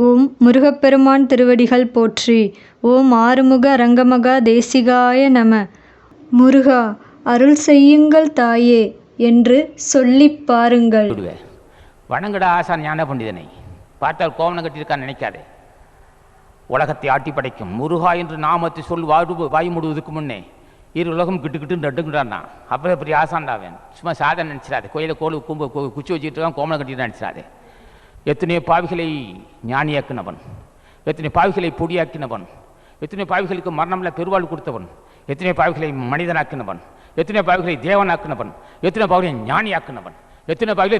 ஓம் முருகப்பெருமான் திருவடிகள் போற்றி. ஓம் ஆறுமுக அரங்கமகா தேசிகாய நம. முருகா அருள் செய்யுங்கள் தாயே என்று சொல்லிப் பாருங்கள். வணங்கடா ஆசான் ஞான பண்டிதனை. பார்த்தால் கோவணம் கட்டியிருக்கான்னு நினைக்காதே. உலகத்தை ஆட்டி படைக்கும் முருகா என்று நாமத்தை சொல் வாய் மூடுவதற்கு முன்னே இரு உலகம் கிட்டு நட்டுக்கிட்டான்னா அப்புறம் பெரிய ஆசான்டாவேன். சும்மா சாதனை நினச்சிடாதே. கோயிலை குச்சி வச்சுக்கிட்டு இருக்கான், கோவணம் கட்டிட்டு நினச்சிடாதே. எத்தனையோ பாவிகளை ஞானியாக்கினவன், எத்தனை பாவிகளை பொடியாக்கினவன், எத்தனை பாவிகளுக்கு மரணமில்ல பெருவாள் கொடுத்தவன், எத்தனை பாவிகளை மனிதனாக்கினவன், எத்தனை பாவிகளை தேவனாக்கினவன், எத்தனை பாவிகளை ஞானியாக்கினவன், எத்தனை பாவிகளை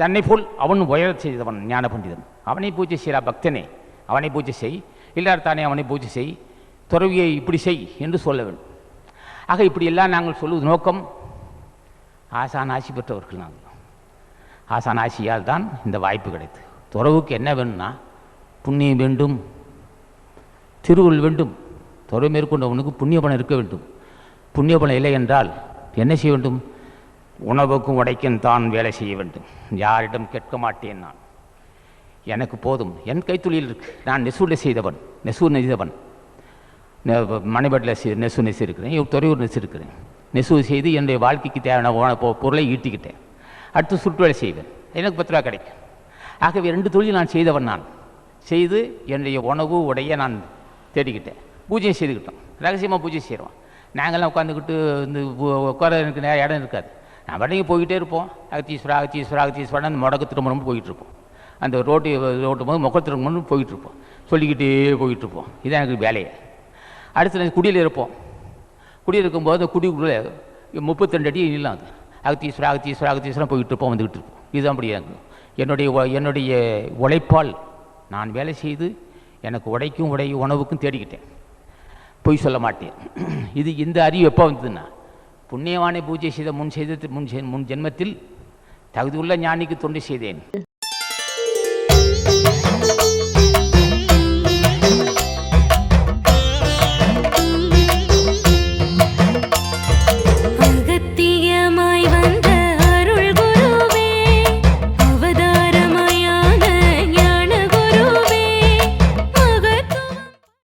தன்னை போல் அவன் உயர செய்தவன் ஞான பண்டிதன். அவனை பூஜை செய்யறா பக்தனே, அவனை பூஜை செய். இல்லார் தானே அவனை பூஜை செய், துறவியை இப்படி செய் என்று சொல்ல வேண்டும். ஆக இப்படி எல்லாம் நாங்கள் சொல்லுவது நோக்கம், ஆசான் ஆசி பெற்றவர்கள் நாங்கள். ஆசான் ஆசியால் தான் இந்த வாய்ப்பு கிடைத்தது. துறவுக்கு என்ன வேணும்னா புண்ணியம் வேண்டும், திருவுள் வேண்டும். துறவு மேற்கொண்டவனுக்கு புண்ணிய பணம் இருக்க வேண்டும். புண்ணிய பணம் இல்லை என்றால் என்ன செய்ய வேண்டும்? உணவுக்கும் உடைக்கும் தான் வேலை செய்ய வேண்டும். யாரிடம் கேட்க மாட்டேன். நான் எனக்கு போதும், என் கைத்தொழில் இருக்கு. நான் நெசூரில் செய்தவன், நெசூர் நெய்தவன். மணிபட்டில் நெசூர் நெசிருக்கிறேன், துறையூர் நெசிருக்கிறேன். நெசூர் செய்து என்னுடைய வாழ்க்கைக்கு தேவையான பொருளை ஈட்டிக்கிட்டேன். அடுத்து சுற்று வேலை செய்வேன், எனக்கு 10 ரூபா கிடைக்கும். ஆகவே 2 தொழில் நான் செய்தவன். நான் செய்து என்னுடைய உணவு உடைய நான் தேடிக்கிட்டேன். பூஜை செய்துக்கிட்டோம், ரகசியமாக பூஜை செய்கிறோம். நாங்கள்லாம் உட்காந்துக்கிட்டு இந்த உட்கார எனக்கு இடம் இருக்காது. நான் வடங்கி போய்கிட்டே இருப்போம். அகத்தீஸ்வரா அந்த முடக்கு திரும்ப போய்கிட்டு இருப்போம். அந்த ரோட்டு போது முக திரும்ப போய்கிட்டு சொல்லிக்கிட்டே போய்கிட்டுருப்போம். இதுதான் எனக்கு வேலையை. அடுத்து குடியில் இருப்போம். குடியில் இருக்கும்போது குடிக்குள்ளே 32 அடி இல்லாது அகத்தீஸ்வரா போய்கிட்டு இருப்போம், வந்துக்கிட்டு இருப்போம். இதுதான் அப்படி என்னுடைய உழைப்பால் நான் வேலை செய்து எனக்கு உணவுக்கும் தேடிக்கிட்டேன். பொய் சொல்ல மாட்டேன். இந்த அறிவு எப்போ வந்ததுன்னா, புண்ணியவானை பூஜை செய்த முன் ஜென்மத்தில் தகுதியுள்ள ஞானிக்கு தொண்டு செய்தேன்.